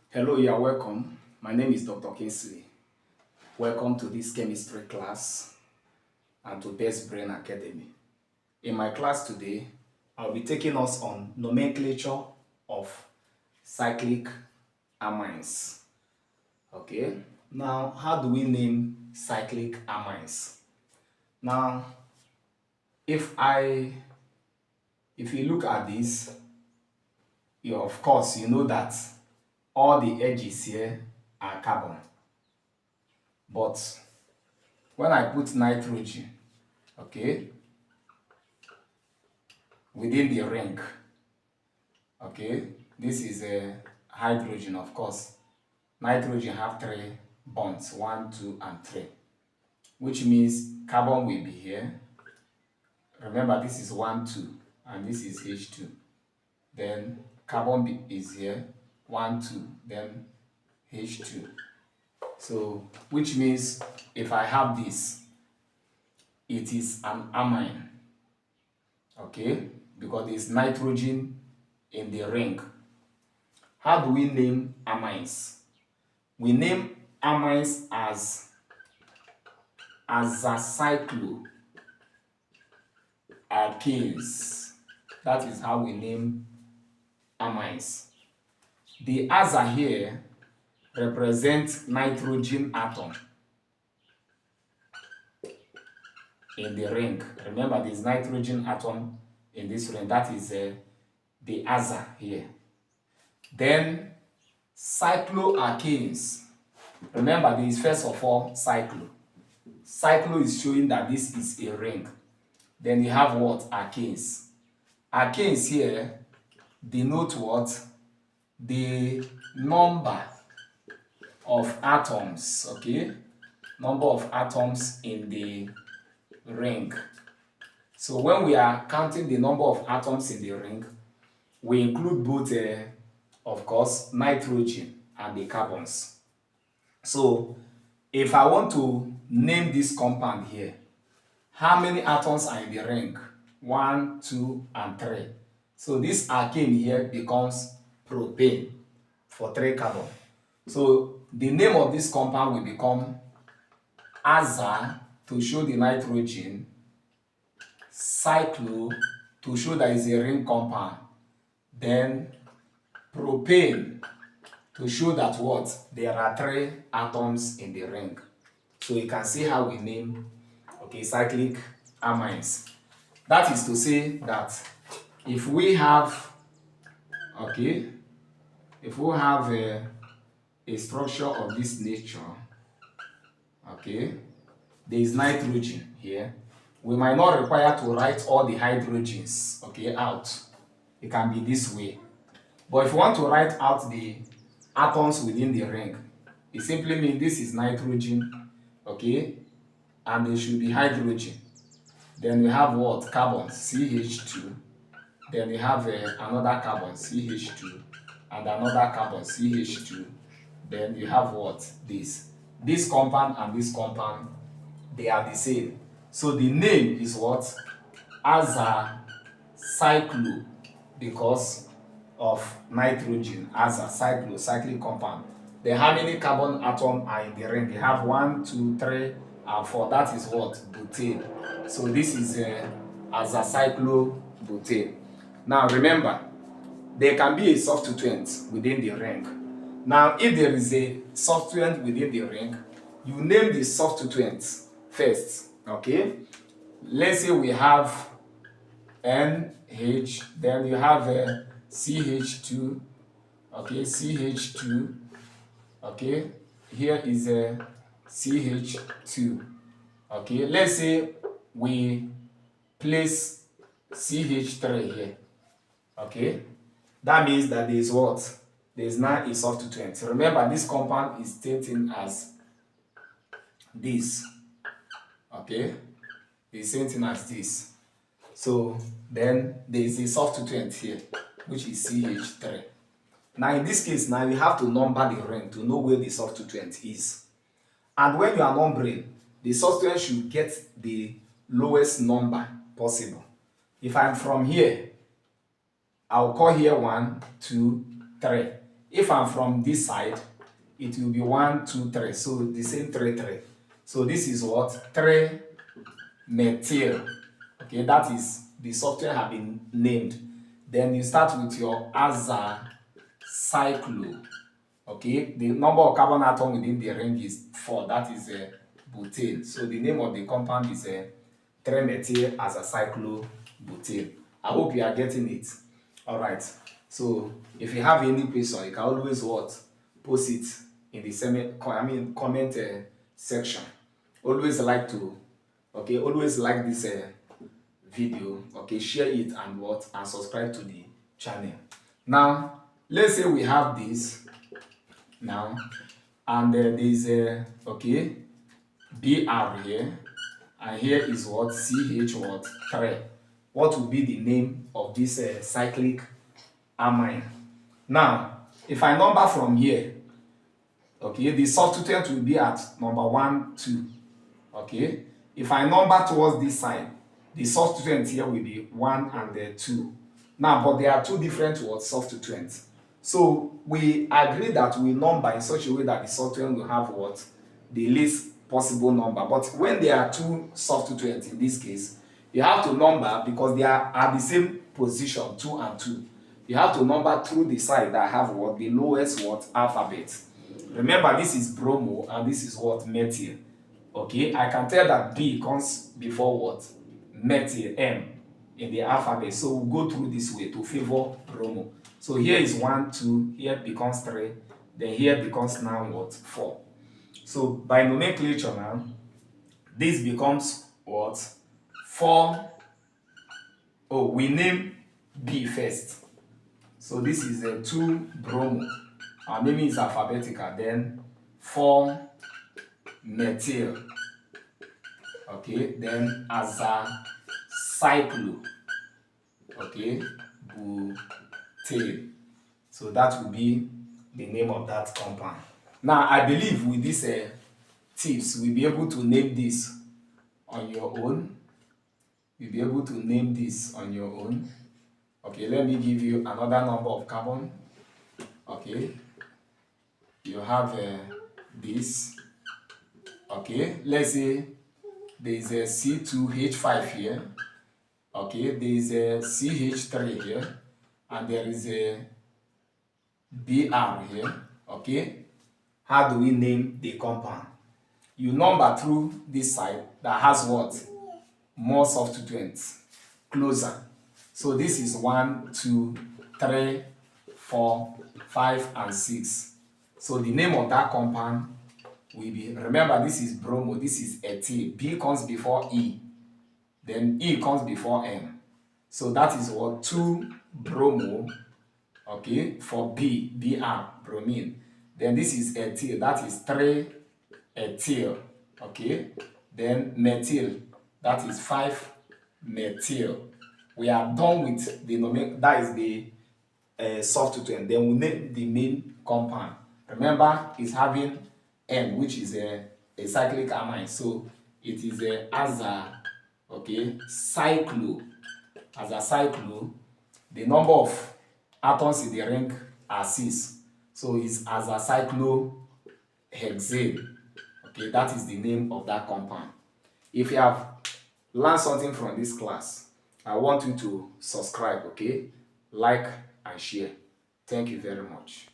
Hello, you are welcome. My name is Dr. Kingsley. Welcome to this chemistry class and to Best Brain Academy. In my class today, I'll be taking us on nomenclature of cyclic amines. Okay, now how do we name cyclic amines? Now, if you look at this, of course, you know that all the edges here are carbon. But when I put nitrogen, okay, within the ring, okay, this is a hydrogen, of course. Nitrogen have three bonds, 1, 2, and 3, which means carbon will be here. Remember, this is 1, 2, and this is H2. Then carbon is here, 1, 2, then H2. So, which means if I have this, it is an amine, okay, because there's nitrogen in the ring. How do we name amines? We name amines as azacycloalkanes. That is how we name amines. The aza here represents nitrogen atom in the ring. Remember, there's nitrogen atom in this ring. That is the aza here. Then cycloalkanes. Remember, there is first of all cyclo. Cyclo is showing that this is a ring. Then you have what? Alkanes. Alkanes here denote what? The number of atoms, okay? Number of atoms in the ring. So when we are counting the number of atoms in the ring, we include both, of course, nitrogen and the carbons. So if I want to name this compound here, how many atoms are in the ring? 1, 2, and 3. So this alkane here becomes propane for 3 carbon. So the name of this compound will become aza to show the nitrogen, cyclo to show that it's a ring compound, then propane to show that what? There are 3 atoms in the ring. So you can see how we name, okay, cyclic amines. That is to say that if we have, okay, if we have a structure of this nature, okay, there is nitrogen here, we might not require to write all the hydrogens, okay, out. It can be this way. But if you want to write out the atoms within the ring, it simply means this is nitrogen, okay, and there should be hydrogen. Then we have what? Carbon, CH2. Then we have another carbon, CH2, and another carbon, CH2. Then you have what? This compound and this compound, they are the same. So the name is what? Azacyclo, because of nitrogen, azacyclo, cyclic compound. Then how many carbon atoms are in the ring? You have 1, 2, 3, and 4. That is what? Butane. So this is azacyclobutane. Now remember, there can be a substituent within the ring. Now if there is a substituent within the ring, you name the substituent first, okay? Let's say we have NH, then you have CH2, okay, CH2, okay, here is a CH2, okay. Let's say we place CH3 here, okay. That means that there is what? There is now a substituent. Remember, this compound is stating as this, okay, it's stating as this. So then there is a substituent here, which is CH3. Now in this case, now you have to number the ring to know where the substituent is. And when you are numbering, the substituent should get the lowest number possible. If I'm from here, I'll call here 1, 2, 3. if I'm from this side, it will be 1, 2, 3. So the same 3, 3. So this is what? 3-methyl. Okay, that is the software have been named. Then you start with your azacyclo. Okay, the number of carbon atom within the ring is 4. That is butane. So the name of the compound is 3-methyl azacyclobutane. I hope you are getting it. All right. So if you have any question, you can always what? Post it in the comment section. Always like to, okay, always like this video, okay, share it and what, and subscribe to the channel. Now let's say we have this now, and there is a okay BR here, and here is what? CH what? 3. What will be the name of this cyclic amine? Now if I number from here, okay, the substituent will be at number 1, 2. Okay, if I number towards this side, the substituent here will be 1 and 2. Now, but there are two different substituents. So we agree that we number in such a way that the substituent will have what? The least possible number. But when there are two substituents in this case, you have to number because they are at the same position, 2 and 2. You have to number through the side that have what? The lowest what? Alphabet. Remember, this is bromo and this is what? Methyl. Okay, I can tell that B comes before what? Methyl, M in the alphabet. So we'll go through this way to favor bromo. So here is 1, 2, here becomes 3, then here becomes now what? 4. So by nomenclature now, this becomes what? 4. Oh, we name B first. So this is a 2 bromo. Our naming is alphabetical. Then 4-methyl. Okay, then azacyclo. Okay, butane. So that will be the name of that compound. Now I believe with these tips we'll be able to name this on your own. You'll be able to name this on your own. Okay, let me give you another number of carbon. Okay, you have this. Okay, let's say there is a C2H5 here. Okay, there is a CH3 here, and there is a BR here. Okay, how do we name the compound? You number through this side that has what? More substituents closer. So this is 1, 2, 3, 4, 5, and 6. So the name of that compound will be, remember this is bromo, this is ethyl. B comes before E, then E comes before M. So that is what? 2 bromo, okay, for B, Br, bromine. Then this is ethyl, that is 3 ethyl, okay. Then methyl, that is 5 methyl. We are done with the nomenclature, that is the substituent. Then we name the main compound. Remember, it's having N, which is a cyclic amine. So it is a cyclo. Azacyclo. The number of atoms in the ring are 6. So it's azacyclohexane. Okay, that is the name of that compound. If you have learned something from this class, I want you to subscribe, okay? Like and share. Thank you very much.